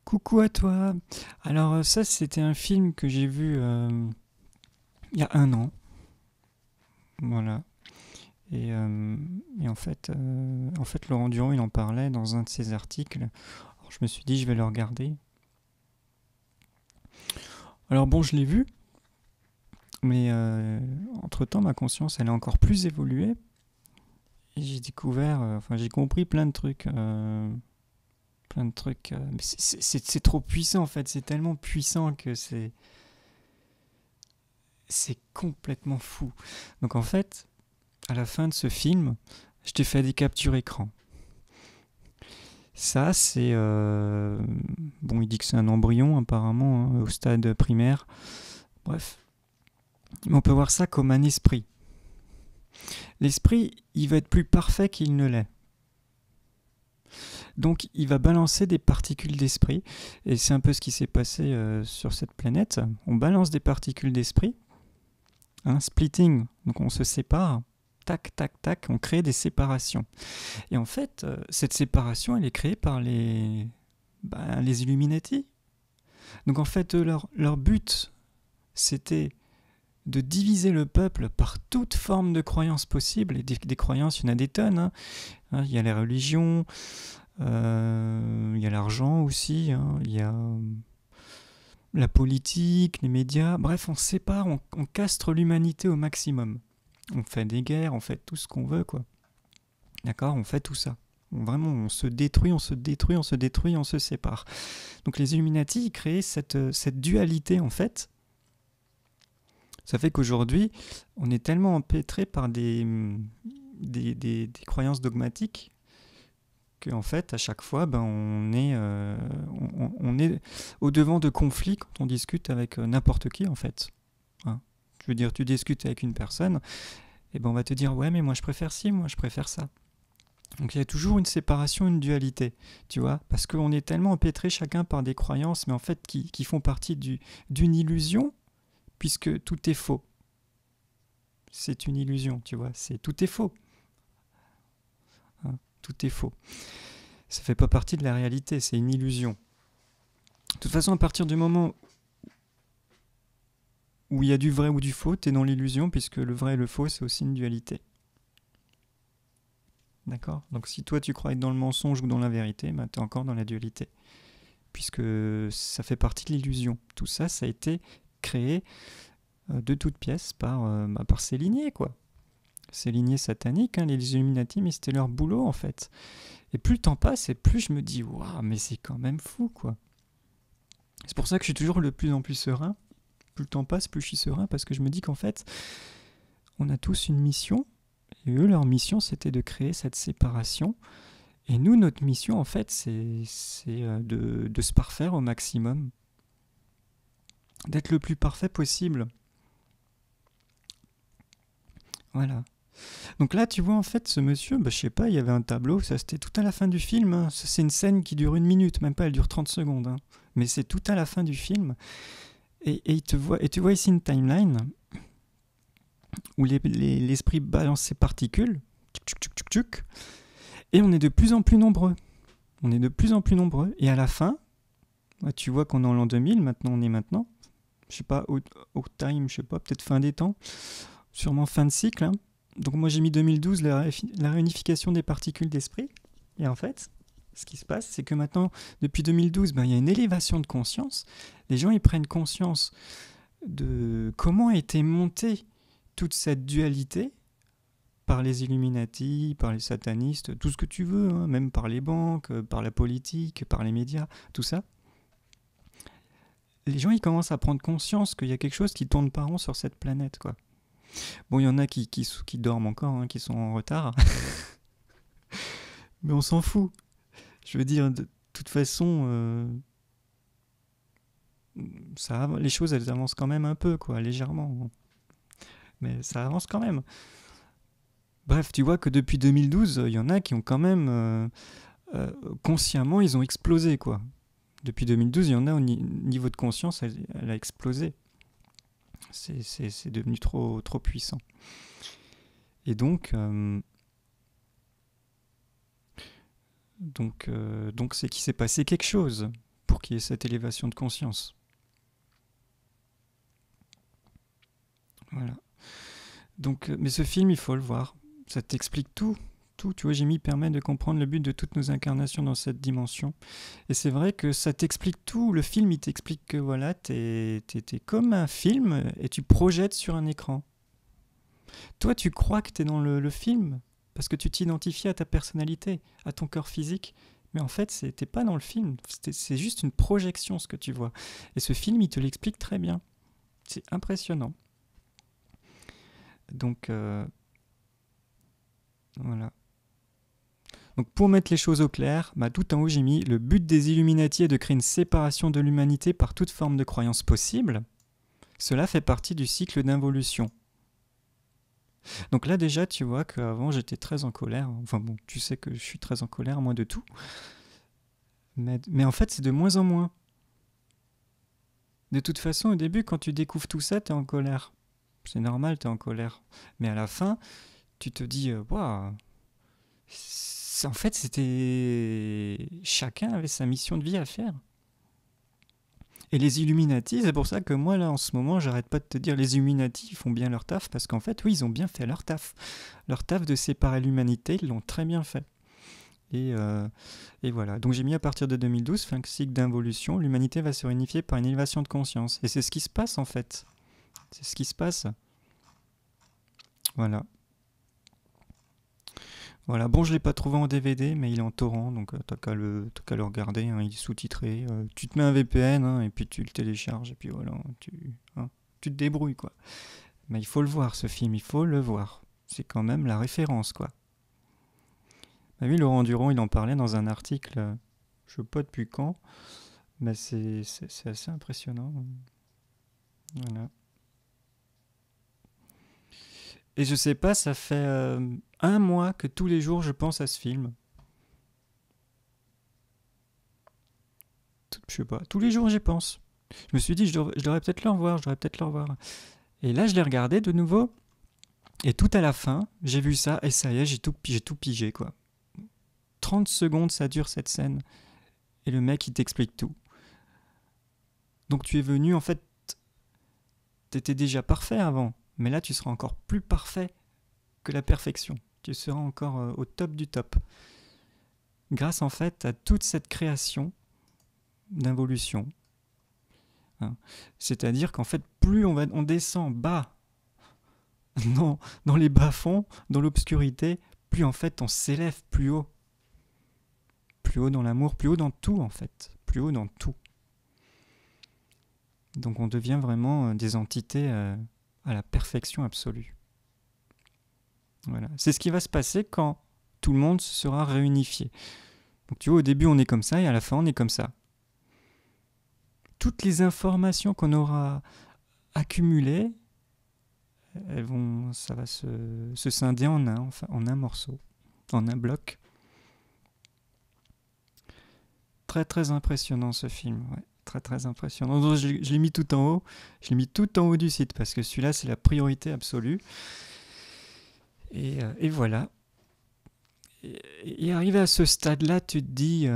Coucou à toi. Alors ça, c'était un film que j'ai vu il y a un an, voilà. Et, euh, et en fait, Laurent Durand, il en parlait dans un de ses articles. Alors, je me suis dit, je vais le regarder. Alors bon, je l'ai vu, mais entre-temps, ma conscience, elle a encore plus évolué. Et j'ai découvert, enfin, j'ai compris plein de trucs. Plein de trucs. Mais c'est trop puissant, en fait. C'est tellement puissant que c'est complètement fou. Donc en fait, à la fin de ce film, je t'ai fait des captures écran. Ça, c'est... bon, il dit que c'est un embryon, apparemment, hein, au stade primaire. Bref. Mais on peut voir ça comme un esprit. L'esprit, il va être plus parfait qu'il ne l'est. Donc, il va balancer des particules d'esprit. Et c'est un peu ce qui s'est passé sur cette planète. On balance des particules d'esprit. Hein, splitting, donc on se sépare. Tac, tac, tac, on crée des séparations. Et en fait, cette séparation, elle est créée par les Illuminati. Donc en fait, leur but, c'était de diviser le peuple par toute forme de croyances possibles. Et des croyances, il y en a des tonnes. Hein. Il y a la religion, il y a l'argent aussi, hein. Il y a la politique, les médias. Bref, on sépare, on castre l'humanité au maximum. On fait des guerres, on fait tout ce qu'on veut, quoi. D'accord? On fait tout ça. Vraiment, on se détruit, on se détruit, on se détruit, on se sépare. Donc les Illuminati, ils créent cette dualité, en fait. Ça fait qu'aujourd'hui, on est tellement empêtré par des croyances dogmatiques qu'en fait, à chaque fois, ben, on est au devant de conflits quand on discute avec n'importe qui, en fait. Hein. Je veux dire, tu discutes avec une personne, et ben on va te dire, ouais, mais moi je préfère ci, moi je préfère ça. Donc il y a toujours une séparation, une dualité, tu vois, parce qu'on est tellement empêtré chacun par des croyances, mais en fait qui font partie d'une illusion, puisque tout est faux. C'est une illusion, tu vois, tout est faux. Hein, tout est faux. Ça fait pas partie de la réalité, c'est une illusion. De toute façon, à partir du moment où il y a du vrai ou du faux, t'es dans l'illusion, puisque le vrai et le faux, c'est aussi une dualité. D'accord? Donc si toi tu crois être dans le mensonge ou dans la vérité, ben, t'es encore dans la dualité. Puisque ça fait partie de l'illusion. Tout ça, ça a été créé de toutes pièces par ces lignées, quoi. Ces lignées sataniques, hein, les Illuminati, mais c'était leur boulot, en fait. Et plus le temps passe, et plus je me dis, waouh, mais c'est quand même fou, quoi. C'est pour ça que je suis toujours de plus en plus serein. Plus le temps passe, plus je suis serein, parce que je me dis qu'en fait, on a tous une mission, et eux, leur mission, c'était de créer cette séparation. Et nous, notre mission, en fait, c'est de se parfaire au maximum, d'être le plus parfait possible. Voilà. Donc là, tu vois, en fait, ce monsieur, je sais pas, il y avait un tableau, ça c'était tout à la fin du film. Hein. C'est une scène qui dure 1 minute, même pas, elle dure 30 secondes. Hein. Mais c'est tout à la fin du film. Et tu vois ici une timeline où l'esprit balance ses particules, tchuk, tchuk, tchuk, tchuk, et on est de plus en plus nombreux. On est de plus en plus nombreux. Et à la fin, tu vois qu'on est en l'an 2000, maintenant on est maintenant. Je sais pas, au time, je sais pas, peut-être fin des temps, sûrement fin de cycle. Hein. Donc moi j'ai mis 2012, la réunification des particules d'esprit. Et en fait, ce qui se passe, c'est que maintenant, depuis 2012, il y a une élévation de conscience. Les gens, ils prennent conscience de comment a été montée toute cette dualité par les Illuminati, par les satanistes, tout ce que tu veux, hein, même par les banques, par la politique, par les médias, tout ça. Les gens, ils commencent à prendre conscience qu'il y a quelque chose qui tourne pas rond sur cette planète, quoi. Bon, il y en a qui dorment encore, hein, qui sont en retard. Mais on s'en fout. Je veux dire, de toute façon, les choses, elles avancent quand même un peu, quoi, légèrement. Mais ça avance quand même. Bref, tu vois que depuis 2012, il y en a qui ont quand même, consciemment, ils ont explosé, quoi. Depuis 2012, il y en a au niveau de conscience, elle a explosé. C'est devenu trop puissant. Et donc c'est qu'il s'est passé quelque chose. pour qu'il y ait cette élévation de conscience. Voilà. Donc, mais ce film, il faut le voir. Ça t'explique tout. Tout, tu vois, Jimmy permet de comprendre le but de toutes nos incarnations dans cette dimension. Et c'est vrai que ça t'explique tout. Le film, il t'explique que voilà, t'es comme un film et tu projettes sur un écran. Toi, tu crois que t'es dans le film parce que tu t'identifies à ta personnalité, à ton corps physique. Mais en fait, t'es pas dans le film. C'est juste une projection, ce que tu vois. Et ce film, il te l'explique très bien. C'est impressionnant. Donc, voilà. Donc pour mettre les choses au clair, tout en haut j'ai mis le but des Illuminati est de créer une séparation de l'humanité par toute forme de croyance possible. Cela fait partie du cycle d'involution. Donc là déjà tu vois qu'avant j'étais très en colère. Enfin bon, tu sais que je suis très en colère moi de tout. Mais en fait c'est de moins en moins. De toute façon au début quand tu découvres tout ça t'es en colère. C'est normal t'es en colère. Mais à la fin tu te dis waouh. En fait, chacun avait sa mission de vie à faire. Et les Illuminati, c'est pour ça que moi, là, en ce moment, j'arrête pas de te dire les Illuminati font bien leur taf, parce qu'en fait, oui, ils ont bien fait leur taf. Leur taf de séparer l'humanité, ils l'ont très bien fait. Et voilà. Donc j'ai mis à partir de 2012, fin cycle d'involution, l'humanité va se réunifier par une élévation de conscience. Et c'est ce qui se passe, en fait. C'est ce qui se passe. Voilà. Voilà, bon, je ne l'ai pas trouvé en DVD, mais il est en torrent, donc t'as qu'à le regarder, hein, il est sous-titré. Tu te mets un VPN, hein, et puis tu le télécharges, et puis voilà, tu te débrouilles, quoi. Mais il faut le voir, ce film, il faut le voir. C'est quand même la référence, quoi. Bah oui, Laurent Duron, il en parlait dans un article, je ne sais pas depuis quand, mais c'est assez impressionnant. Voilà. Et je sais pas, ça fait 1 mois que tous les jours je pense à ce film. Je sais pas, tous les jours j'y pense. Je me suis dit, je devrais peut-être le revoir, je devrais peut-être le revoir. Et là, je l'ai regardé de nouveau, et tout à la fin, j'ai vu ça, et ça y est, j'ai tout pigé, quoi. 30 secondes, ça dure cette scène, et le mec, il t'explique tout. Donc tu es venu, en fait, t'étais déjà parfait avant, mais là, tu seras encore plus parfait que la perfection. Tu seras encore au top du top. Grâce, en fait, à toute cette création d'involution. Hein. C'est-à-dire qu'en fait, plus on descend bas dans les bas-fonds, dans l'obscurité, plus en fait on s'élève plus haut. Plus haut dans l'amour, plus haut dans tout en fait. Plus haut dans tout. Donc on devient vraiment des entités à la perfection absolue. Voilà. C'est ce qui va se passer quand tout le monde sera réunifié. Donc tu vois, au début on est comme ça et à la fin on est comme ça. Toutes les informations qu'on aura accumulées, ça va se scinder en un morceau, en un bloc. Très très impressionnant ce film, ouais. Très très impressionnant. Donc, je l'ai mis tout en haut, je l'ai mis tout en haut du site parce que celui-là c'est la priorité absolue. Et voilà. Et arrivé à ce stade-là, tu te dis,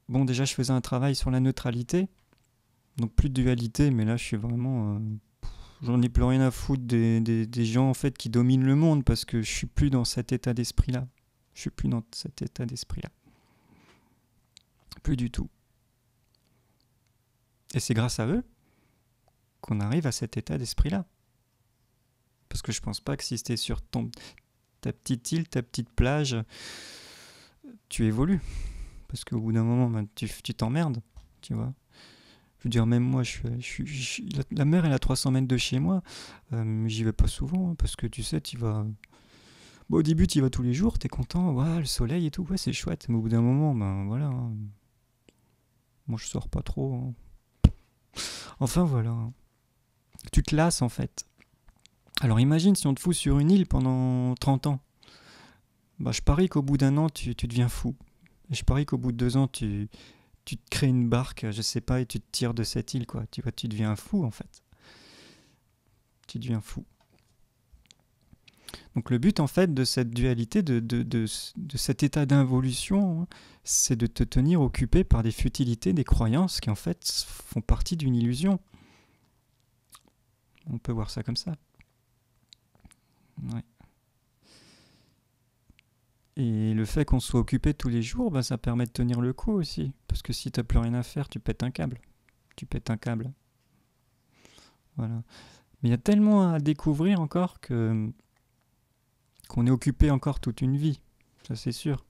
bon déjà je faisais un travail sur la neutralité, donc plus de dualité, mais là je suis vraiment... j'en ai plus rien à foutre des gens en fait qui dominent le monde parce que je suis plus dans cet état d'esprit-là. Je suis plus dans cet état d'esprit-là. Plus du tout. Et c'est grâce à eux qu'on arrive à cet état d'esprit-là. Parce que je pense pas que si c'était sur ta petite île, ta petite plage, tu évolues. Parce qu'au bout d'un moment, tu t'emmerdes, tu vois. Je veux dire, même moi, la mer, elle est à 300 mètres de chez moi. J'y vais pas souvent, hein, parce que tu sais, tu vas... Bon, au début, tu y vas tous les jours, t'es content, ouais, le soleil et tout, ouais, c'est chouette. Mais au bout d'un moment, voilà. Hein. Moi, je sors pas trop. Hein. Enfin, voilà. Tu te lasses, en fait. Alors, imagine si on te fout sur une île pendant 30 ans. Je parie qu'au bout d'1 an, tu deviens fou. Et je parie qu'au bout de 2 ans, tu te crées une barque, je sais pas, et tu te tires de cette île, quoi. Tu deviens fou, en fait. Tu deviens fou. Donc le but en fait de cette dualité, de cet état d'involution, hein, c'est de te tenir occupé par des futilités, des croyances qui en fait font partie d'une illusion. On peut voir ça comme ça. Ouais. Et le fait qu'on soit occupé tous les jours, bah, ça permet de tenir le coup aussi. Parce que si t'as plus rien à faire, tu pètes un câble. Tu pètes un câble. Voilà. Mais il y a tellement à découvrir encore qu'on est occupé encore toute une vie. Ça c'est sûr.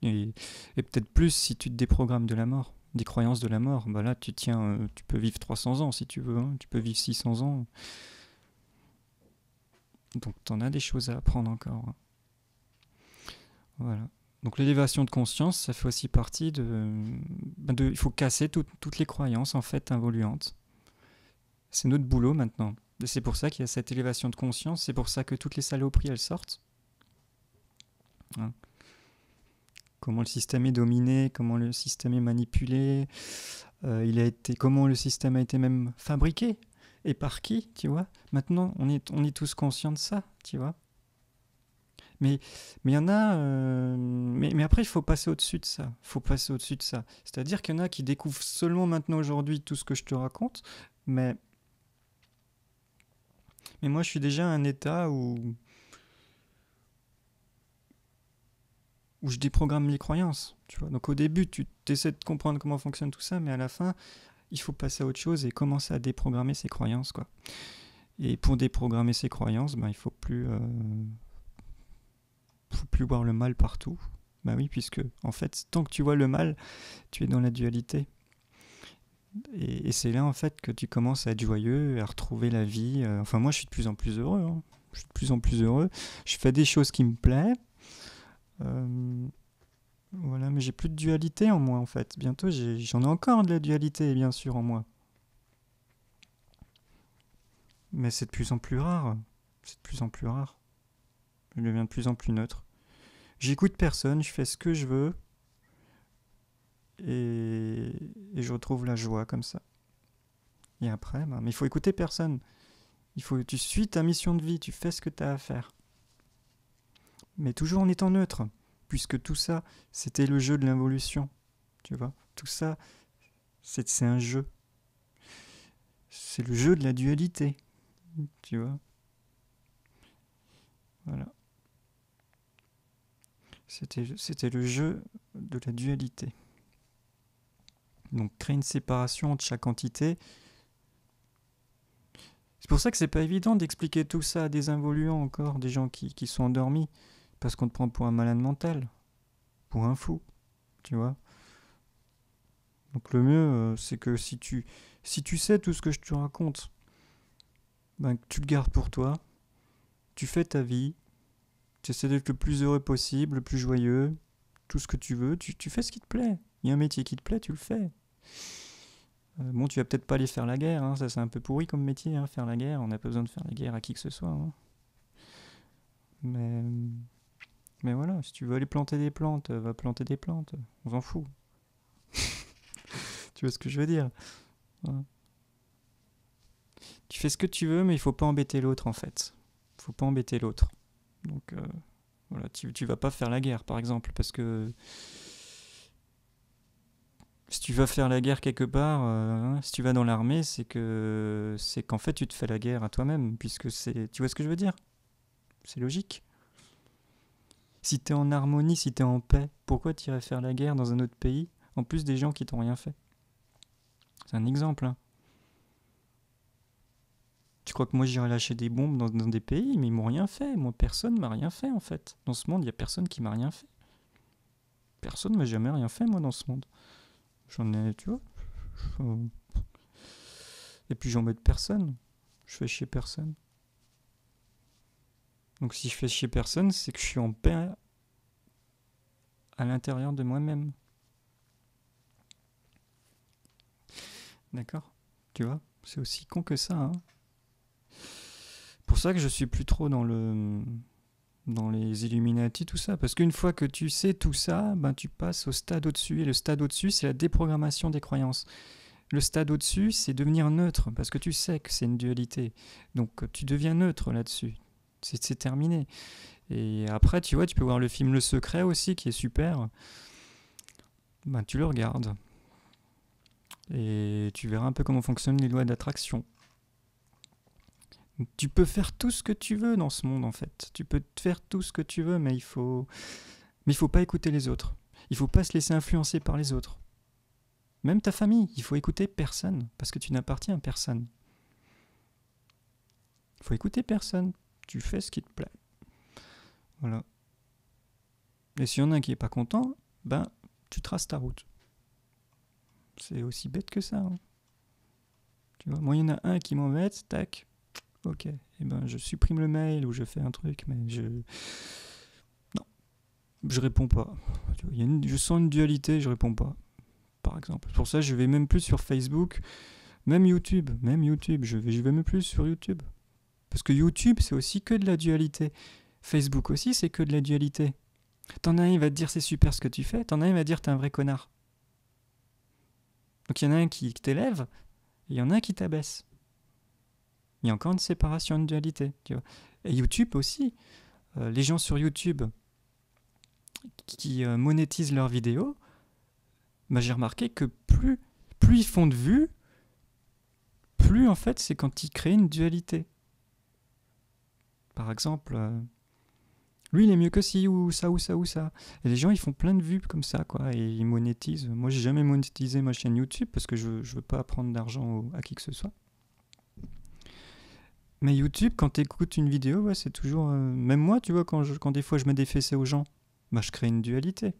Et peut-être plus si tu te déprogrammes de la mort, des croyances de la mort. Bah là, tu peux vivre 300 ans si tu veux. Hein. Tu peux vivre 600 ans. Donc t'en as des choses à apprendre encore. Hein. Voilà. Donc l'élévation de conscience, ça fait aussi partie il faut casser toutes les croyances en fait involuantes. C'est notre boulot maintenant. Et c'est pour ça qu'il y a cette élévation de conscience, c'est pour ça que toutes les saloperies elles sortent. Hein. Comment le système est dominé, comment le système est manipulé, comment le système a été même fabriqué et par qui, tu vois. Maintenant, on est tous conscients de ça, tu vois. Mais il y en a. Mais après, il faut passer au-dessus de ça. Faut passer au-dessus de ça. C'est-à-dire qu'il y en a qui découvrent seulement maintenant aujourd'hui tout ce que je te raconte, mais moi, je suis déjà à un état où je déprogramme les croyances. Tu vois. Donc au début, tu essaies de comprendre comment fonctionne tout ça, mais à la fin, il faut passer à autre chose et commencer à déprogrammer ses croyances, quoi. Et pour déprogrammer ses croyances, ben, il faut plus voir le mal partout. Bah oui, puisque en fait, tant que tu vois le mal, tu es dans la dualité. Et c'est là en fait que tu commences à être joyeux, à retrouver la vie. Enfin, moi, je suis de plus en plus heureux. Hein. Je suis de plus en plus heureux. Je fais des choses qui me plaisent. Voilà, mais j'ai plus de dualité en moi en fait. Bientôt, j'en ai encore de la dualité, bien sûr, en moi. Mais c'est de plus en plus rare. C'est de plus en plus rare. Je deviens de plus en plus neutre. J'écoute personne, je fais ce que je veux. Et je retrouve la joie comme ça. Et après, mais il faut écouter personne. Tu suis ta mission de vie, tu fais ce que tu as à faire. Mais toujours en étant neutre. Puisque tout ça, c'était le jeu de l'involution. Tu vois, tout ça, c'est un jeu. C'est le jeu de la dualité. Tu vois. Voilà. C'était le jeu de la dualité. Donc créer une séparation entre chaque entité. C'est pour ça que c'est pas évident d'expliquer tout ça à des involuants encore, des gens qui sont endormis, parce qu'on te prend pour un malade mental, pour un fou, tu vois. Donc le mieux, c'est que si tu sais tout ce que je te raconte, ben, que tu le gardes pour toi, tu fais ta vie, tu essaies d'être le plus heureux possible, le plus joyeux, tout ce que tu veux, tu fais ce qui te plaît. Il y a un métier qui te plaît, tu le fais. Bon, tu vas peut-être pas aller faire la guerre, hein, ça c'est un peu pourri comme métier, hein, faire la guerre, on n'a pas besoin de faire la guerre à qui que ce soit. Hein. Mais voilà, si tu veux aller planter des plantes, va planter des plantes, on s'en fout. Tu vois ce que je veux dire? Voilà. Tu fais ce que tu veux, mais il faut pas embêter l'autre en fait. Il faut pas embêter l'autre. Donc voilà, tu vas pas faire la guerre par exemple, parce que si tu vas faire la guerre quelque part, si tu vas dans l'armée, c'est qu'en fait tu te fais la guerre à toi-même, puisque tu vois ce que je veux dire? C'est logique. Si t'es en harmonie, si t'es en paix, pourquoi t'irais faire la guerre dans un autre pays, en plus des gens qui t'ont rien fait? C'est un exemple. Hein. Tu crois que moi j'irais lâcher des bombes dans des pays, mais ils m'ont rien fait. Moi, personne m'a rien fait en fait. Dans ce monde, il y a personne qui m'a rien fait. Personne m'a jamais rien fait moi dans ce monde. J'en ai, tu vois. Et puis j'embête personne. Je fais chier personne. Donc si je fais chier personne, c'est que je suis en paix à l'intérieur de moi-même. D'accord? Tu vois? C'est aussi con que ça. Hein. Pour ça que je suis plus trop dans les Illuminati, tout ça. Parce qu'une fois que tu sais tout ça, ben tu passes au stade au-dessus. Et le stade au-dessus, c'est la déprogrammation des croyances. Le stade au-dessus, c'est devenir neutre. Parce que tu sais que c'est une dualité. Donc tu deviens neutre là-dessus. C'est terminé. Et après, tu vois, tu peux voir le film Le Secret aussi, qui est super. Ben, tu le regardes. Et tu verras un peu comment fonctionnent les lois d'attraction. Tu peux faire tout ce que tu veux dans ce monde, en fait. Tu peux faire tout ce que tu veux, mais il faut pas écouter les autres. Il faut pas se laisser influencer par les autres. Même ta famille, il faut écouter personne, parce que tu n'appartiens à personne. Il faut écouter personne. Tu fais ce qui te plaît. Voilà. Et s'il y en a un qui est pas content, ben, tu traces ta route. C'est aussi bête que ça. Hein. Tu vois, moi, il y en a un qui m'embête, tac, ok. Et ben, je supprime le mail ou je fais un truc, mais non, je réponds pas. Tu vois, je sens une dualité, je réponds pas. Par exemple. Pour ça, je vais même plus sur Facebook, même YouTube, je vais même plus sur YouTube. Parce que YouTube, c'est aussi que de la dualité. Facebook aussi, c'est que de la dualité. T'en as un, il va te dire c'est super ce que tu fais, t'en as un, il va te dire t'es un vrai connard. Donc il y en a un qui t'élève, et il y en a un qui t'abaisse. Il y a encore une séparation, une dualité. Tu vois. Et YouTube aussi, les gens sur YouTube qui monétisent leurs vidéos, bah, j'ai remarqué que plus ils font de vues, plus en fait c'est quand ils créent une dualité. Par exemple, lui il est mieux que ci ou ça ou ça ou ça. Et les gens ils font plein de vues comme ça quoi, et ils monétisent. Moi j'ai jamais monétisé ma chaîne YouTube parce que je veux pas prendre d'argent à qui que ce soit. Mais YouTube, quand tu écoutes une vidéo, ouais, c'est toujours... même moi, tu vois, quand des fois je mets des fessées aux gens, bah, je crée une dualité,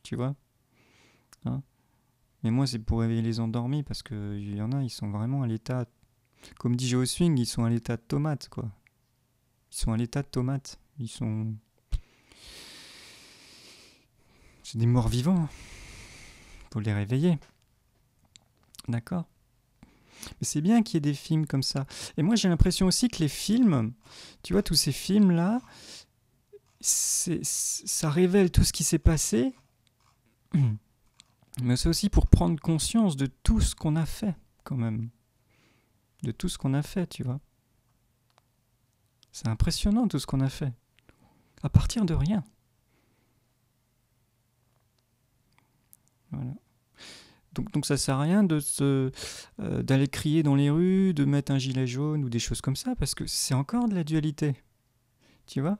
tu vois. Hein. Mais moi, c'est pour réveiller les endormis, parce qu'il y en a, ils sont vraiment à l'état... Comme dit Geoswing, ils sont à l'état de tomate, quoi. Ils sont à l'état de tomate. Ils sont... C'est des morts vivants. Faut les réveiller. D'accord. Mais c'est bien qu'il y ait des films comme ça. Et moi, j'ai l'impression aussi que les films, tu vois, tous ces films-là, ça révèle tout ce qui s'est passé, mais c'est aussi pour prendre conscience de tout ce qu'on a fait, quand même. De tout ce qu'on a fait, tu vois. C'est impressionnant tout ce qu'on a fait. À partir de rien. Voilà. Donc ça sert à rien d'aller crier dans les rues, de mettre un gilet jaune ou des choses comme ça, parce que c'est encore de la dualité. Tu vois ?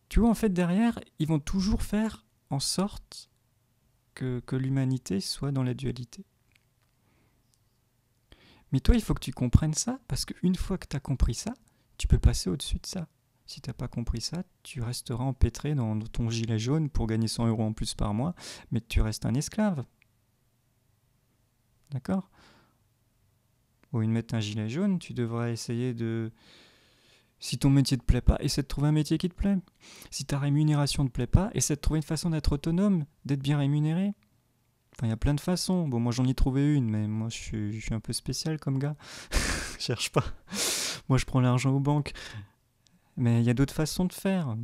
Tu vois, en fait, derrière, ils vont toujours faire en sorte que l'humanité soit dans la dualité. Mais toi, il faut que tu comprennes ça, parce qu'une fois que tu as compris ça, tu peux passer au-dessus de ça. Si tu n'as pas compris ça, tu resteras empêtré dans ton gilet jaune pour gagner 100 € en plus par mois, mais tu restes un esclave. D'accord ? Au lieu de mettre un gilet jaune, tu devrais essayer de... Si ton métier ne te plaît pas, essaie de trouver un métier qui te plaît. Si ta rémunération ne te plaît pas, essaie de trouver une façon d'être autonome, d'être bien rémunéré. Enfin, il y a plein de façons. Bon, moi j'en ai trouvé une, mais moi je suis un peu spécial comme gars. Je cherche pas. Moi je prends l'argent aux banques. Mais il y a d'autres façons de faire.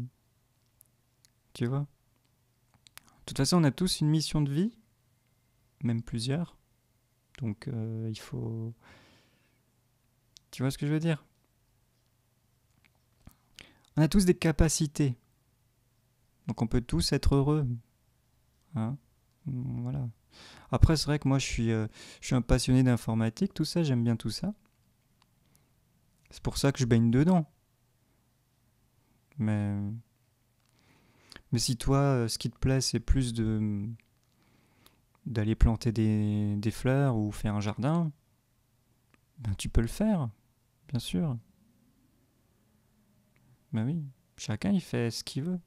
Tu vois ? De toute façon, on a tous une mission de vie, même plusieurs. Donc il faut... Tu vois ce que je veux dire ? On a tous des capacités. Donc on peut tous être heureux. Hein ? Voilà. Après, c'est vrai que moi, je suis un passionné d'informatique, tout ça, j'aime bien tout ça. C'est pour ça que je baigne dedans. Mais si toi, ce qui te plaît, c'est plus d'aller planter des fleurs ou faire un jardin, ben tu peux le faire, bien sûr. Ben oui, chacun il fait ce qu'il veut.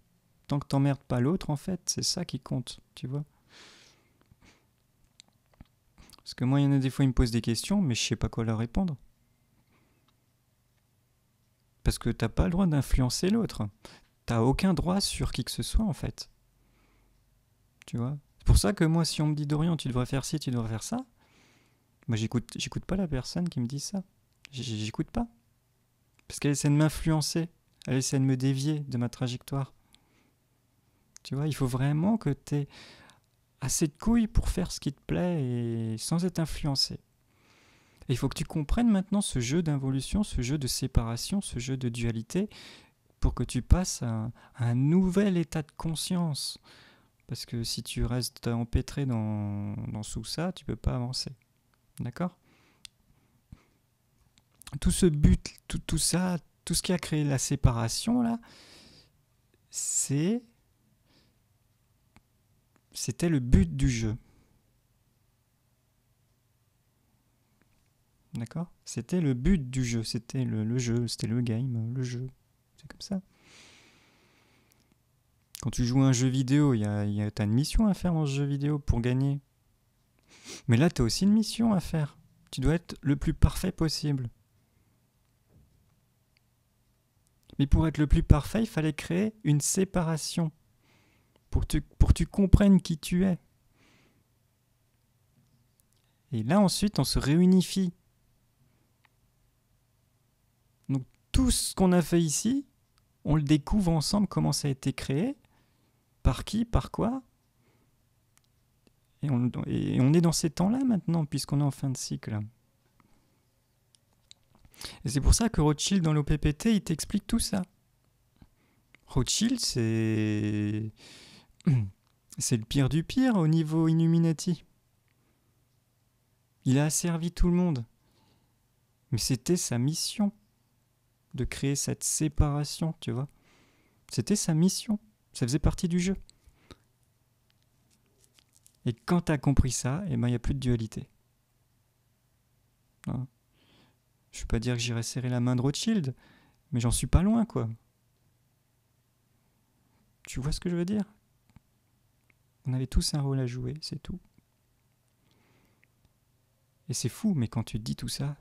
Tant que t'emmerdes pas l'autre, en fait, c'est ça qui compte, tu vois. Parce que moi, il y en a des fois, ils me posent des questions, mais je sais pas quoi leur répondre. Parce que t'as pas le droit d'influencer l'autre. T'as aucun droit sur qui que ce soit, en fait. Tu vois ? C'est pour ça que moi, si on me dit Dorian, tu devrais faire ci, tu devrais faire ça, moi, j'écoute pas la personne qui me dit ça. J'écoute pas. Parce qu'elle essaie de m'influencer. Elle essaie de me dévier de ma trajectoire. Tu vois, il faut vraiment que t'aies assez de couilles pour faire ce qui te plaît et sans être influencé. Et il faut que tu comprennes maintenant ce jeu d'involution, ce jeu de séparation, ce jeu de dualité, pour que tu passes à un nouvel état de conscience. Parce que si tu restes empêtré dans tout ça, tu peux pas avancer. D'accord ? Tout ce but, tout ça, tout ce qui a créé la séparation, là, c'était le but du jeu. D'accord ? C'était le but du jeu, c'était le jeu, c'était le game, le jeu. C'est comme ça. Quand tu joues à un jeu vidéo, t'as une mission à faire dans ce jeu vidéo pour gagner. Mais là, t'as aussi une mission à faire. Tu dois être le plus parfait possible. Mais pour être le plus parfait, il fallait créer une séparation. Pour que tu comprennes qui tu es. Et là, ensuite, on se réunifie. Donc, tout ce qu'on a fait ici, on le découvre ensemble, comment ça a été créé, par qui, par quoi. Et on est dans ces temps-là maintenant, puisqu'on est en fin de cycle. Et c'est pour ça que Rothschild, dans l'OPPT, il t'explique tout ça. Rothschild, c'est le pire du pire au niveau Illuminati. Il a asservi tout le monde. Mais c'était sa mission de créer cette séparation, tu vois. C'était sa mission. Ça faisait partie du jeu. Et quand tu as compris ça, il n'y a plus de dualité. Hein. Je ne veux pas dire que j'irai serrer la main de Rothschild, mais j'en suis pas loin, quoi. Tu vois ce que je veux dire ? On avait tous un rôle à jouer, c'est tout. Et c'est fou, mais quand tu dis tout ça,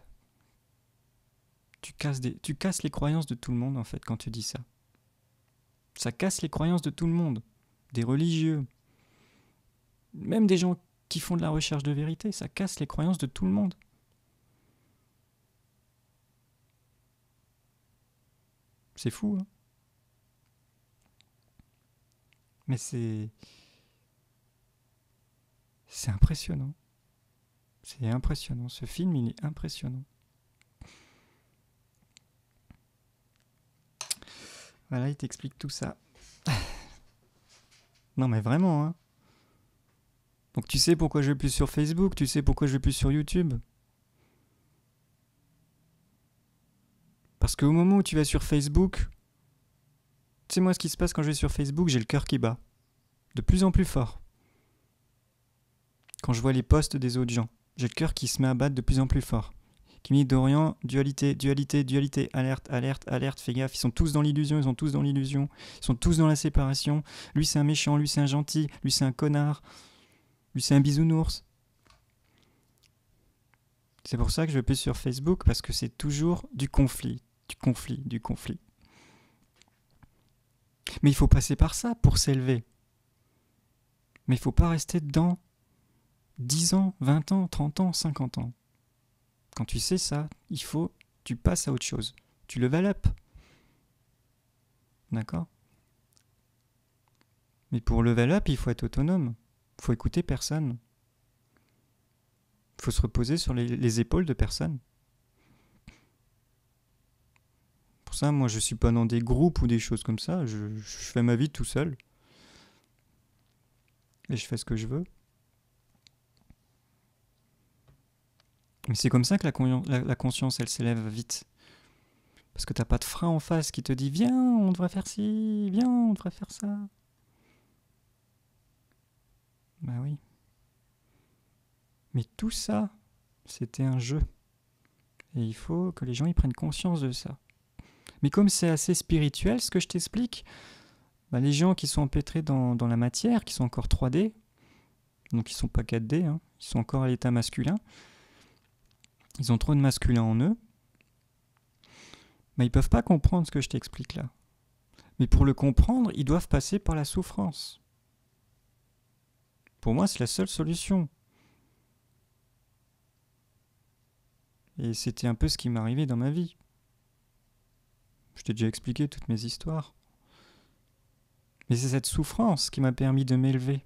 tu casses les croyances de tout le monde, en fait, quand tu dis ça. Ça casse les croyances de tout le monde. Des religieux, même des gens qui font de la recherche de vérité, ça casse les croyances de tout le monde. C'est fou, hein ? Mais c'est impressionnant. C'est impressionnant. Ce film, il est impressionnant. Voilà, il t'explique tout ça. Non, mais vraiment, hein. Donc tu sais pourquoi je vais plus sur Facebook, tu sais pourquoi je vais plus sur YouTube. Parce qu'au moment où tu vas sur Facebook, tu sais moi ce qui se passe quand je vais sur Facebook, j'ai le cœur qui bat. De plus en plus fort. Quand je vois les posts des autres gens, j'ai le cœur qui se met à battre de plus en plus fort. Qui me dit Dorian, dualité, dualité, dualité, alerte, alerte, alerte, fais gaffe, ils sont tous dans l'illusion, ils sont tous dans l'illusion, ils sont tous dans la séparation. Lui c'est un méchant, lui c'est un gentil, lui c'est un connard, lui c'est un bisounours. C'est pour ça que je vais plus sur Facebook, parce que c'est toujours du conflit, du conflit, du conflit. Mais il faut passer par ça pour s'élever. Mais il ne faut pas rester dedans 10 ans, 20 ans, 30 ans, 50 ans. Quand tu sais ça, tu passes à autre chose. Tu level up. D'accord ? Mais pour level up, il faut être autonome. Il faut écouter personne. Il faut se reposer sur les épaules de personne. Pour ça, moi, je ne suis pas dans des groupes ou des choses comme ça. Je fais ma vie tout seul. Et je fais ce que je veux. Mais c'est comme ça que la conscience, elle s'élève vite. Parce que t'as pas de frein en face qui te dit « Viens, on devrait faire ci, viens, on devrait faire ça. » Bah oui. Mais tout ça, c'était un jeu. Et il faut que les gens y prennent conscience de ça. Mais comme c'est assez spirituel, ce que je t'explique, bah les gens qui sont empêtrés dans la matière, qui sont encore 3D, donc ils sont pas 4D, hein, ils sont encore à l'état masculin, ils ont trop de masculin en eux, mais ils peuvent pas comprendre ce que je t'explique là. Mais pour le comprendre, ils doivent passer par la souffrance. Pour moi, c'est la seule solution. Et c'était un peu ce qui m'arrivait dans ma vie. Je t'ai déjà expliqué toutes mes histoires. Mais c'est cette souffrance qui m'a permis de m'élever.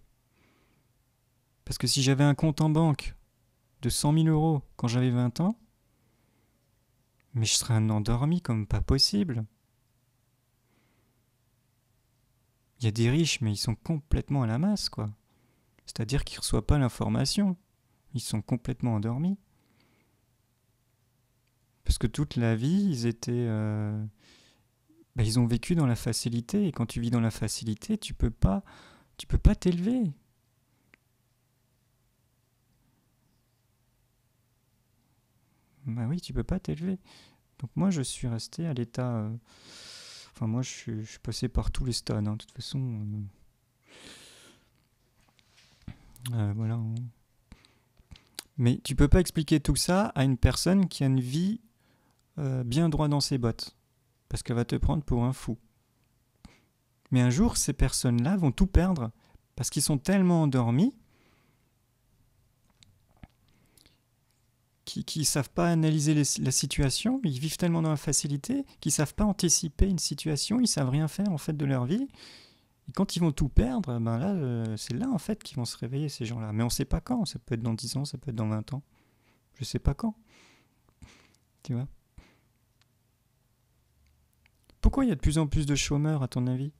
Parce que si j'avais un compte en banque de 100 000 € quand j'avais 20 ans, Mais je serais un endormi comme pas possible. Il y a des riches, mais ils sont complètement à la masse, quoi. C'est-à-dire qu'ils ne reçoivent pas l'information. Ils sont complètement endormis. Parce que toute la vie, ils étaient... ils ont vécu dans la facilité. Et quand tu vis dans la facilité, tu peux pas t'élever. Bah oui, tu peux pas t'élever. Donc moi, je suis resté à l'état... Enfin, moi, je suis passé par tous les stades, hein. De toute façon... voilà. Mais tu peux pas expliquer tout ça à une personne qui a une vie bien droit dans ses bottes. Parce qu'elle va te prendre pour un fou. Mais un jour, ces personnes-là vont tout perdre. Parce qu'ils sont tellement endormis qui ne savent pas analyser la situation, ils vivent tellement dans la facilité qu'ils ne savent pas anticiper une situation, ils ne savent rien faire en fait de leur vie. Et quand ils vont tout perdre, ben là, c'est là en fait qu'ils vont se réveiller ces gens-là. Mais on ne sait pas quand, ça peut être dans 10 ans, ça peut être dans 20 ans. Je ne sais pas quand. Tu vois ? Pourquoi il y a de plus en plus de chômeurs à ton avis ?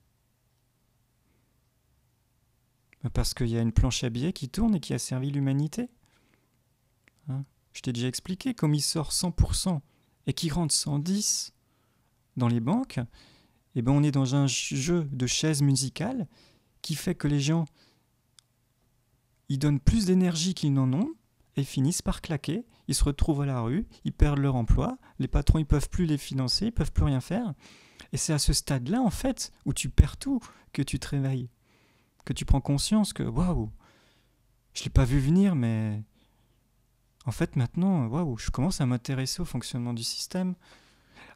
Parce qu'il y a une planche à billets qui tourne et qui a servi l'humanité. Hein ? Je t'ai déjà expliqué, comme il sort 100% et qu'il rentre 110 dans les banques, eh ben on est dans un jeu de chaises musicales qui fait que les gens ils donnent plus d'énergie qu'ils n'en ont et finissent par claquer, ils se retrouvent à la rue, ils perdent leur emploi, les patrons ils peuvent plus les financer, ils peuvent plus rien faire. Et c'est à ce stade-là en fait où tu perds tout que tu te réveilles, que tu prends conscience que waouh, je l'ai pas vu venir mais en fait maintenant waouh, je commence à m'intéresser au fonctionnement du système.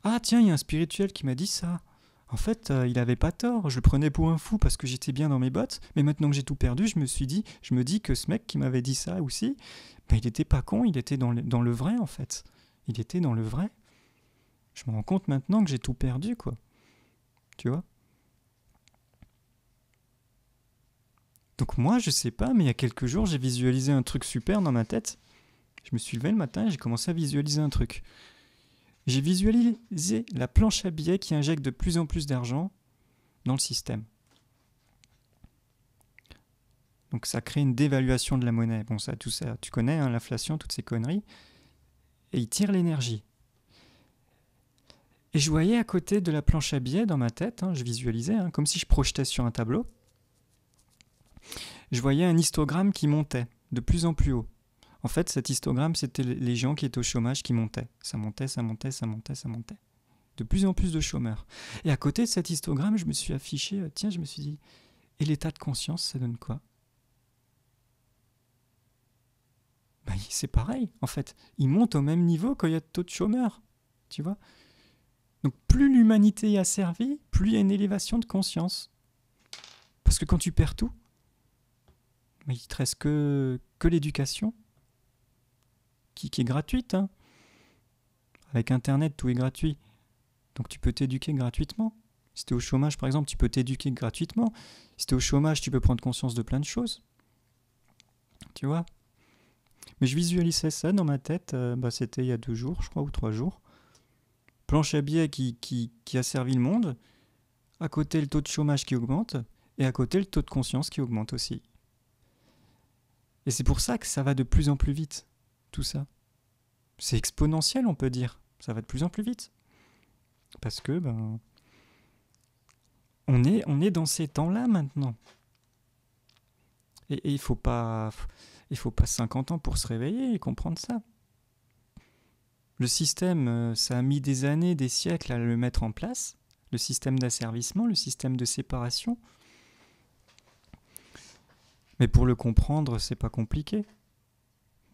Ah tiens, il y a un spirituel qui m'a dit ça. En fait, il avait pas tort. Je le prenais pour un fou parce que j'étais bien dans mes bottes. Mais maintenant que j'ai tout perdu, je me dis que ce mec qui m'avait dit ça aussi, il était pas con. Il était dans le vrai en fait. Il était dans le vrai. Je me rends compte maintenant que j'ai tout perdu, quoi. Tu vois ? Donc moi, je sais pas, mais il y a quelques jours, j'ai visualisé un truc super dans ma tête. Je me suis levé le matin et j'ai commencé à visualiser un truc. J'ai visualisé la planche à billets qui injecte de plus en plus d'argent dans le système. Donc ça crée une dévaluation de la monnaie. Bon, ça, tout ça, tu connais, hein, l'inflation, toutes ces conneries. Et il tire l'énergie. Et je voyais à côté de la planche à billets dans ma tête, hein, je visualisais, hein, comme si je projetais sur un tableau, je voyais un histogramme qui montait de plus en plus haut. En fait, cet histogramme, c'était les gens qui étaient au chômage qui montaient. Ça montait, ça montait, ça montait, ça montait. De plus en plus de chômeurs. Et à côté de cet histogramme, je me suis affiché, je me suis dit, et l'état de conscience, ça donne quoi ? C'est pareil, en fait. Il monte au même niveau quand il y a de taux de chômeurs. Tu vois ? Donc plus l'humanité est asservie, plus il y a une élévation de conscience. Parce que quand tu perds tout, il ne te reste que l'éducation, qui est gratuite. Hein. Avec Internet, tout est gratuit. Donc tu peux t'éduquer gratuitement. Si tu es au chômage, par exemple, tu peux t'éduquer gratuitement. Si tu es au chômage, tu peux prendre conscience de plein de choses. Tu vois ? Mais je visualisais ça dans ma tête, c'était il y a 2 jours, je crois, ou 3 jours. Planche à billets qui a servi le monde, à côté le taux de chômage qui augmente, et à côté le taux de conscience qui augmente aussi. Et c'est pour ça que ça va de plus en plus vite, tout ça. C'est exponentiel, on peut dire. Ça va de plus en plus vite. Parce que, on est dans ces temps-là maintenant. Et il faut pas 50 ans pour se réveiller et comprendre ça. Le système, ça a mis des années, des siècles à le mettre en place. Le système d'asservissement, le système de séparation. Mais pour le comprendre, c'est pas compliqué.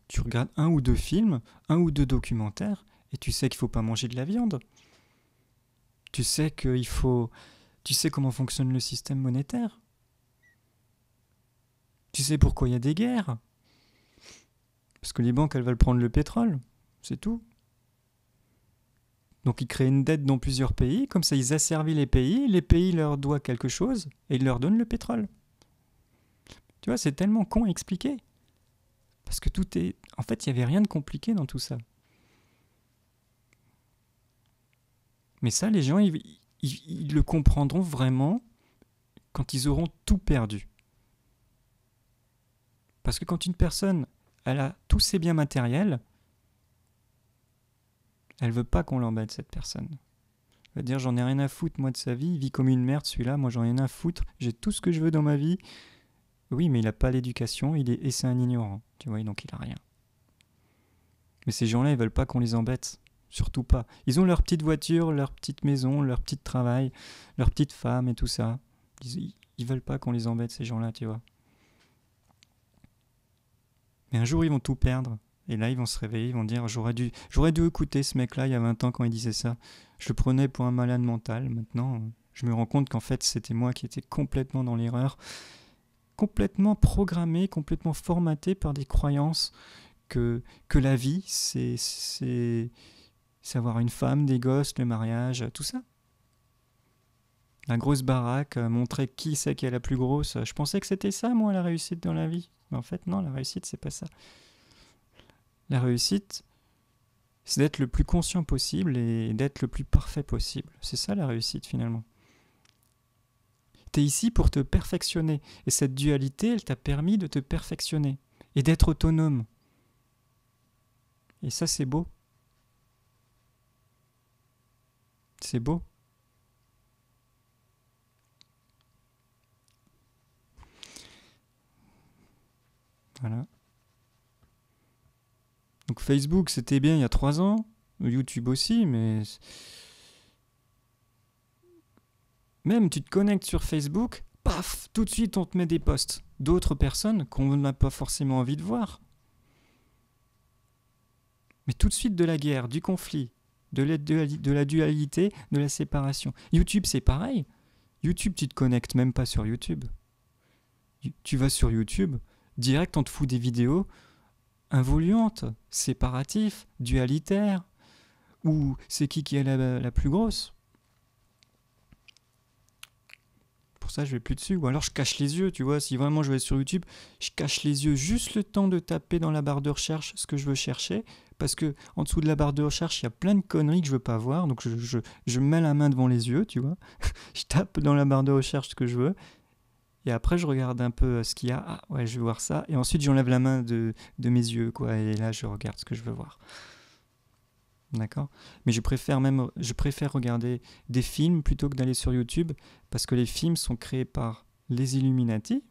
Tu regardes 1 ou 2 films, 1 ou 2 documentaires, et tu sais qu'il faut pas manger de la viande. Tu sais comment fonctionne le système monétaire. Tu sais pourquoi il y a des guerres. Parce que les banques, elles veulent prendre le pétrole. C'est tout. Donc ils créent une dette dans plusieurs pays, comme ça ils asservissent les pays leur doivent quelque chose, et ils leur donnent le pétrole. Tu vois, c'est tellement con à expliquer. Parce que en fait, il n'y avait rien de compliqué dans tout ça. Mais ça, les gens, ils le comprendront vraiment quand ils auront tout perdu. Parce que quand une personne, elle a tous ses biens matériels, elle veut pas qu'on l'embête, cette personne. Elle va dire, j'en ai rien à foutre, moi, de sa vie, il vit comme une merde, celui-là, moi, j'en ai rien à foutre, j'ai tout ce que je veux dans ma vie. Oui, mais il n'a pas l'éducation, et c'est un ignorant, tu vois, donc il a rien. Mais ces gens-là, ils veulent pas qu'on les embête. Surtout pas. Ils ont leur petite voiture, leur petite maison, leur petit travail, leur petite femme et tout ça. Ils veulent pas qu'on les embête, ces gens-là, tu vois. Mais un jour, ils vont tout perdre. Et là, ils vont se réveiller, ils vont dire, j'aurais dû écouter ce mec-là il y a 20 ans quand il disait ça. Je le prenais pour un malade mental. Maintenant, je me rends compte qu'en fait, c'était moi qui étais complètement dans l'erreur, complètement programmé, complètement formaté par des croyances que la vie, c'est avoir une femme, des gosses, le mariage, tout ça. La grosse baraque, montrer qui c'est qui est la plus grosse. Je pensais que c'était ça, moi, la réussite dans la vie. Mais en fait, non, la réussite, c'est pas ça. La réussite, c'est d'être le plus conscient possible et d'être le plus parfait possible. C'est ça, la réussite, finalement. T'es ici pour te perfectionner. Et cette dualité, elle t'a permis de te perfectionner et d'être autonome. Et ça, c'est beau. C'est beau. Voilà. Donc Facebook, c'était bien il y a 3 ans. YouTube aussi, mais... Même tu te connectes sur Facebook, paf, tout de suite on te met des posts d'autres personnes qu'on n'a pas forcément envie de voir. Mais tout de suite de la guerre, du conflit, de la dualité, de la séparation. YouTube, c'est pareil. YouTube, tu te connectes même pas sur YouTube. Tu vas sur YouTube, direct on te fout des vidéos involuantes, séparatifs, dualitaires, ou c'est qui est la plus grosse. Pour ça, je vais plus dessus. Ou alors je cache les yeux, tu vois. Si vraiment je vais sur YouTube, je cache les yeux juste le temps de taper dans la barre de recherche ce que je veux chercher. Parce que en dessous de la barre de recherche, il y a plein de conneries que je veux pas voir. Donc je mets la main devant les yeux, tu vois. Je tape dans la barre de recherche ce que je veux. Et après, je regarde un peu ce qu'il y a. Ah ouais, je veux voir ça. Et ensuite, j'enlève la main de mes yeux, quoi. Et là, je regarde ce que je veux voir. D'accord ? Mais je préfère regarder des films plutôt que d'aller sur YouTube, parce que les films sont créés par les Illuminati.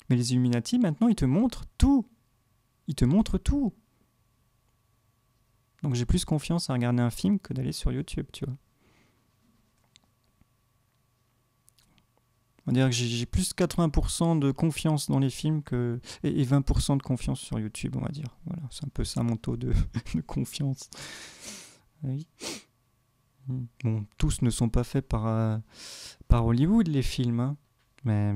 Mais les Illuminati, maintenant, ils te montrent tout. Ils te montrent tout. Donc j'ai plus confiance à regarder un film que d'aller sur YouTube, tu vois. On va dire que j'ai plus 80% de confiance dans les films et 20% de confiance sur YouTube, on va dire. Voilà, c'est un peu ça mon taux de confiance. Oui. Bon, tous ne sont pas faits par Hollywood, les films, hein. Mais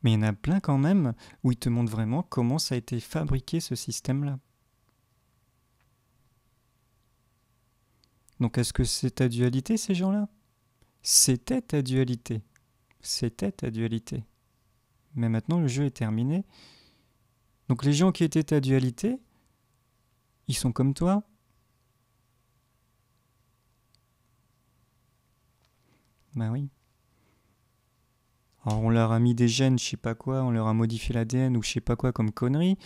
il y en a plein quand même où ils te montrent vraiment comment ça a été fabriqué, ce système-là. Donc est-ce que c'est ta dualité, ces gens-là ? C'était ta dualité. C'était ta dualité. Mais maintenant, le jeu est terminé. Donc les gens qui étaient ta dualité, ils sont comme toi. Ben oui. Alors on leur a mis des gènes, je sais pas quoi, on leur a modifié l'ADN ou je sais pas quoi comme connerie,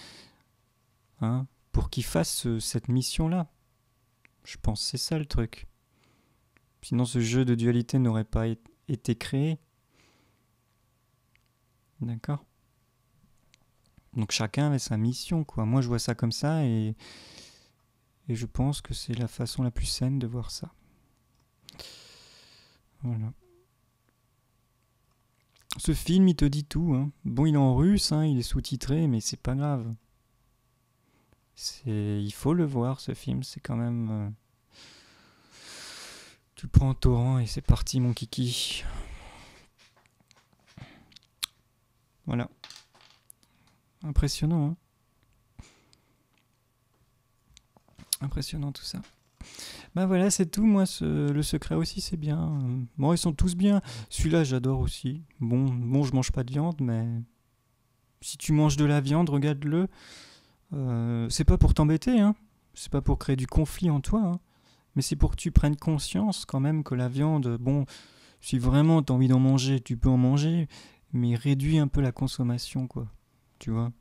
hein, pour qu'ils fassent cette mission-là. Je pense que c'est ça le truc. Sinon ce jeu de dualité n'aurait pas été créé. D'accord ? Donc chacun avait sa mission, quoi. Moi je vois ça comme ça et je pense que c'est la façon la plus saine de voir ça. Voilà. Ce film, il te dit tout, hein. Bon, il est en russe, hein, il est sous-titré, mais c'est pas grave. Il faut le voir, ce film, c'est quand même... Tu le prends en torrent et c'est parti, mon kiki. Voilà. Impressionnant, hein. Impressionnant tout ça. Bah voilà, c'est tout. Moi, le secret aussi, c'est bien. Bon, ils sont tous bien. Celui-là, j'adore aussi. Bon, je mange pas de viande, mais si tu manges de la viande, regarde-le. C'est pas pour t'embêter, hein. C'est pas pour créer du conflit en toi, hein. Mais c'est pour que tu prennes conscience quand même que la viande, bon, si vraiment tu as envie d'en manger, tu peux en manger, mais réduis un peu la consommation, quoi. Tu vois?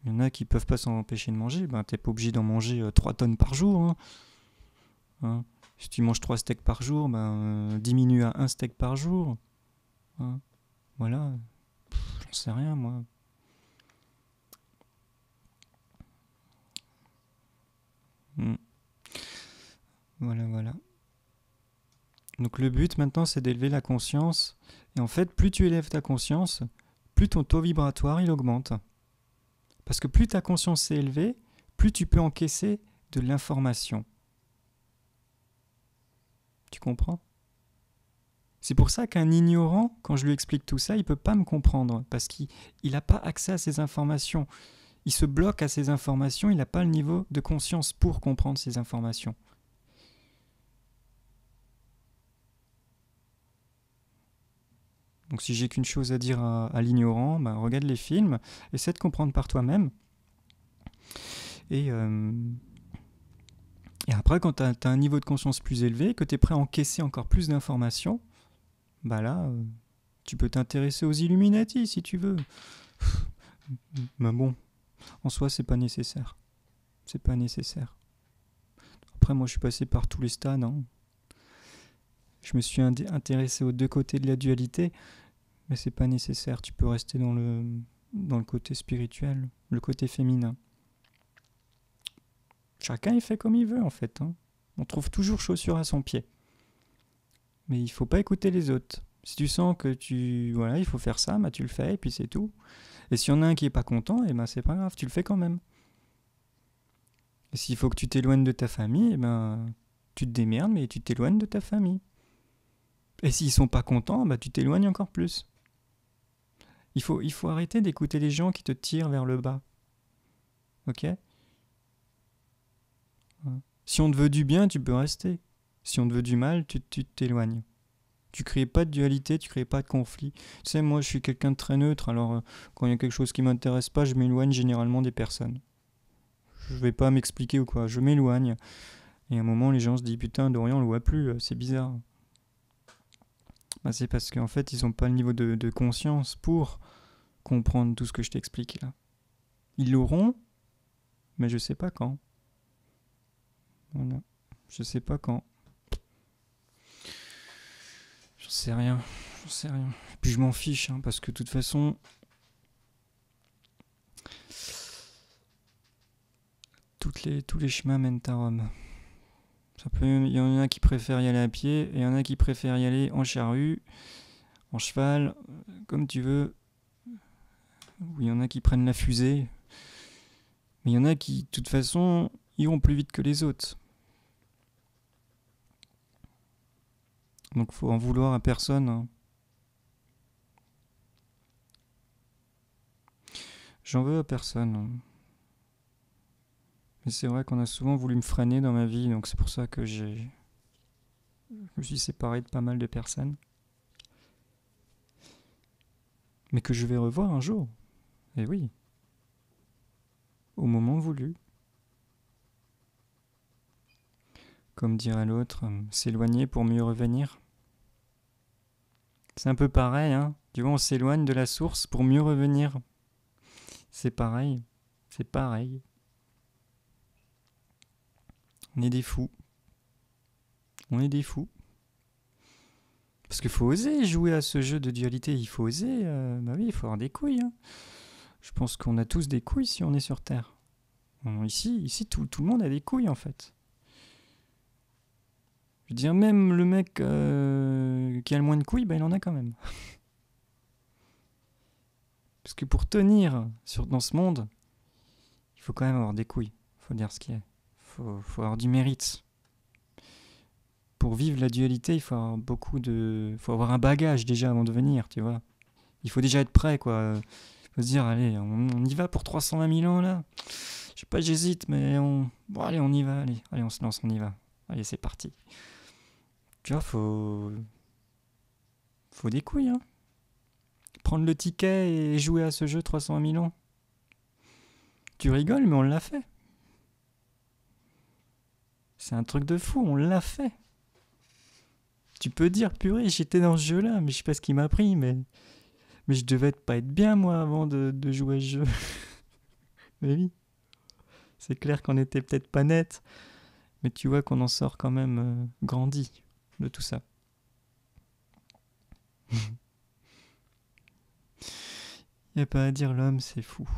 Il y en a qui peuvent pas s'en empêcher de manger, ben t'es pas obligé d'en manger 3 tonnes par jour, hein. Hein. Si tu manges 3 steaks par jour, diminue à 1 steak par jour. Hein. Voilà, j'en sais rien, moi. Mm. Voilà, voilà. Donc le but maintenant, c'est d'élever la conscience. Et en fait, plus tu élèves ta conscience, plus ton taux vibratoire, il augmente. Parce que plus ta conscience est élevée, plus tu peux encaisser de l'information. Tu comprends? C'est pour ça qu'un ignorant, quand je lui explique tout ça, il ne peut pas me comprendre. Parce qu'il n'a pas accès à ces informations. Il se bloque à ces informations, il n'a pas le niveau de conscience pour comprendre ces informations. Donc si j'ai qu'une chose à dire à l'ignorant, regarde les films, essaie de comprendre par toi-même. Et après, quand tu as un niveau de conscience plus élevé, que tu es prêt à encaisser encore plus d'informations, là, tu peux t'intéresser aux Illuminati si tu veux. Mais bon, en soi, c'est pas nécessaire. C'est pas nécessaire. Après, moi, je suis passé par tous les stades. Hein. Je me suis intéressé aux deux côtés de la dualité, mais c'est pas nécessaire. Tu peux rester dans le côté spirituel, le côté féminin. Chacun il fait comme il veut en fait. Hein. On trouve toujours chaussure à son pied. Mais il faut pas écouter les autres. Si tu sens que il faut faire ça, tu le fais et puis c'est tout. Et s'il y en a un qui est pas content, c'est pas grave, tu le fais quand même. Et s'il faut que tu t'éloignes de ta famille, tu te démerdes, mais tu t'éloignes de ta famille. Et s'ils sont pas contents, tu t'éloignes encore plus. Il faut arrêter d'écouter les gens qui te tirent vers le bas. Ok ? Si on te veut du bien, tu peux rester. Si on te veut du mal, tu t'éloignes. Tu crées pas de dualité, tu crées pas de conflit. Tu sais, moi, je suis quelqu'un de très neutre, alors quand il y a quelque chose qui m'intéresse pas, je m'éloigne généralement des personnes. Je vais pas m'expliquer ou quoi, je m'éloigne. Et à un moment, les gens se disent, putain, Dorian, on le voit plus, c'est bizarre. C'est parce qu'en fait, ils ont pas le niveau de conscience pour comprendre tout ce que je t'explique là. Ils l'auront, mais je sais pas quand. Voilà. Je sais pas quand. J'en sais rien. Puis je m'en fiche, hein, parce que de toute façon, tous les chemins mènent à Rome. Il y en a qui préfèrent y aller à pied, et il y en a qui préfèrent y aller en charrue, en cheval, comme tu veux. Ou il y en a qui prennent la fusée. Mais il y en a qui, de toute façon, iront plus vite que les autres. Donc faut en vouloir à personne. Hein. J'en veux à personne. Hein. Mais c'est vrai qu'on a souvent voulu me freiner dans ma vie, donc c'est pour ça que je me suis séparé de pas mal de personnes. Mais que je vais revoir un jour. Et oui. Au moment voulu. Comme dirait l'autre, s'éloigner pour mieux revenir. C'est un peu pareil, hein. Tu vois, on s'éloigne de la source pour mieux revenir. C'est pareil. C'est pareil. On est des fous. On est des fous. Parce qu'il faut oser jouer à ce jeu de dualité. Il faut oser. Oui, il faut avoir des couilles. Hein. Je pense qu'on a tous des couilles si on est sur Terre. Ici tout le monde a des couilles en fait. Je veux dire, même le mec qui a le moins de couilles, il en a quand même. Parce que pour tenir dans ce monde, il faut quand même avoir des couilles. Il faut dire ce qu'il y a. Il faut avoir du mérite. Pour vivre la dualité, il faut avoir un bagage déjà avant de venir, tu vois. Il faut déjà être prêt, quoi. Il faut se dire, allez, on y va pour 320 000 ans, là. Je sais pas, j'hésite, mais allez, on y va, allez, on se lance, on y va. Allez, c'est parti. Tu vois, faut des couilles, hein. Prendre le ticket et jouer à ce jeu 320 000 ans. Tu rigoles, mais on l'a fait. C'est un truc de fou, on l'a fait. Tu peux dire, purée, j'étais dans ce jeu-là, mais je sais pas ce qui m'a pris, mais je devais pas être bien, moi, avant de jouer à ce jeu. Mais oui, c'est clair qu'on était peut-être pas net, mais tu vois qu'on en sort quand même grandi de tout ça. Y a pas à dire, l'homme, c'est fou.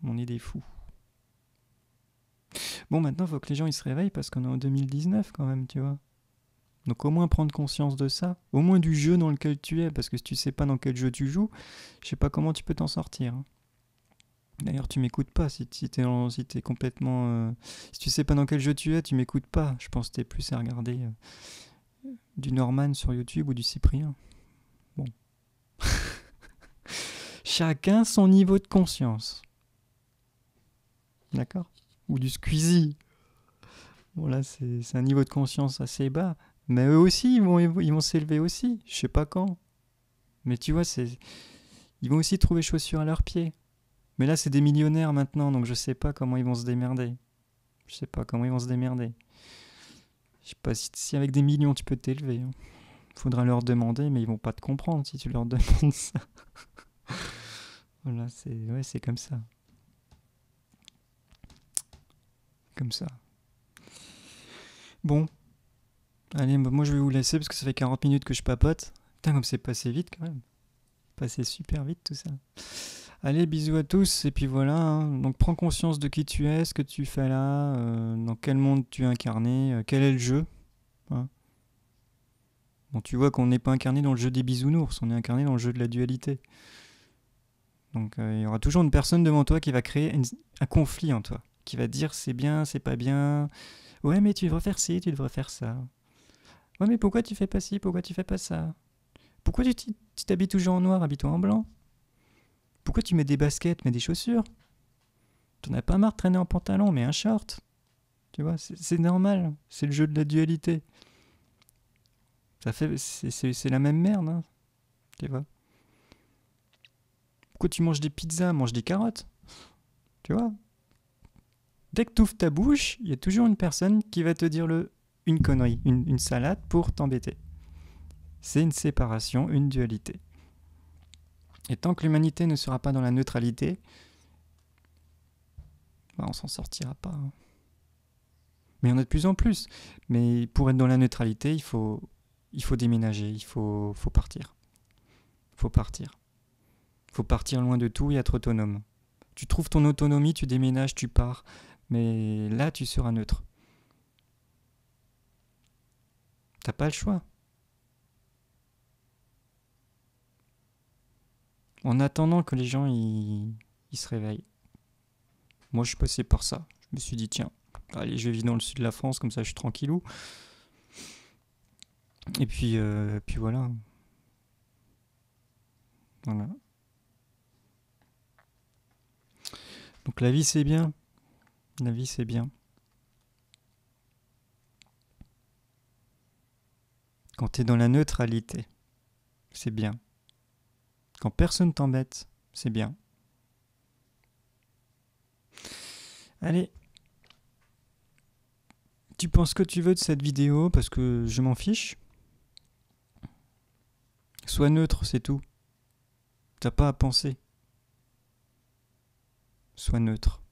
On est des fous. Bon, maintenant, faut que les gens ils se réveillent parce qu'on est en 2019 quand même, tu vois. Donc au moins prendre conscience de ça, au moins du jeu dans lequel tu es, parce que si tu sais pas dans quel jeu tu joues, je sais pas comment tu peux t'en sortir. D'ailleurs, tu m'écoutes pas si t'es complètement. Si tu sais pas dans quel jeu tu es, tu m'écoutes pas. Je pense que t'es plus à regarder du Norman sur YouTube ou du Cyprien. Bon. Chacun son niveau de conscience. D'accord? Ou du Squeezie. Bon, là, c'est un niveau de conscience assez bas. Mais eux aussi, ils vont s'élever aussi. Je sais pas quand. Mais tu vois, ils vont aussi trouver chaussures à leurs pieds. Mais là, c'est des millionnaires maintenant, donc je sais pas comment ils vont se démerder. Je sais pas comment ils vont se démerder. Je sais pas si avec des millions tu peux t'élever. Hein. Faudra leur demander, mais ils vont pas te comprendre si tu leur demandes ça. Voilà, c'est comme ça. Comme ça. Bon. Allez, moi je vais vous laisser parce que ça fait 40 minutes que je papote. Putain, comme c'est passé vite quand même. Passé super vite tout ça. Allez, bisous à tous, et puis voilà. Hein. Donc prends conscience de qui tu es, ce que tu fais là, dans quel monde tu es incarné, quel est le jeu. Hein. Bon, tu vois qu'on n'est pas incarné dans le jeu des bisounours, on est incarné dans le jeu de la dualité. Donc il y aura toujours une personne devant toi qui va créer un conflit en toi, qui va dire c'est bien, c'est pas bien. Ouais, mais tu devrais faire ci, tu devrais faire ça. Ouais, mais pourquoi tu fais pas ci, pourquoi tu fais pas ça? Pourquoi tu t'habilles toujours en noir, habille-toi en blanc? Pourquoi tu mets des baskets, mets des chaussures? T'en as pas marre de traîner en pantalon, mets un short. Tu vois, c'est normal, c'est le jeu de la dualité. C'est la même merde, hein, tu vois. Pourquoi tu manges des pizzas, mange des carottes? Tu vois. Dès que tu ouvres ta bouche, il y a toujours une personne qui va te dire une connerie, une salade pour t'embêter. C'est une séparation, une dualité. Et tant que l'humanité ne sera pas dans la neutralité, bah on s'en sortira pas. Hein. Mais il y en a de plus en plus. Mais pour être dans la neutralité, il faut déménager, il faut partir. Faut partir. Faut partir loin de tout et être autonome. Tu trouves ton autonomie, tu déménages, tu pars. Mais là, tu seras neutre. T'as pas le choix. En attendant que les gens ils se réveillent. Moi, je suis passé par ça. Je me suis dit, tiens, allez, je vais vivre dans le sud de la France, comme ça je suis tranquillou. Et puis voilà. Voilà. Donc la vie, c'est bien. La vie, c'est bien. Quand t'es dans la neutralité, c'est bien. Quand personne t'embête, c'est bien. Allez. Tu penses ce que tu veux de cette vidéo parce que je m'en fiche. Sois neutre, c'est tout. T'as pas à penser. Sois neutre.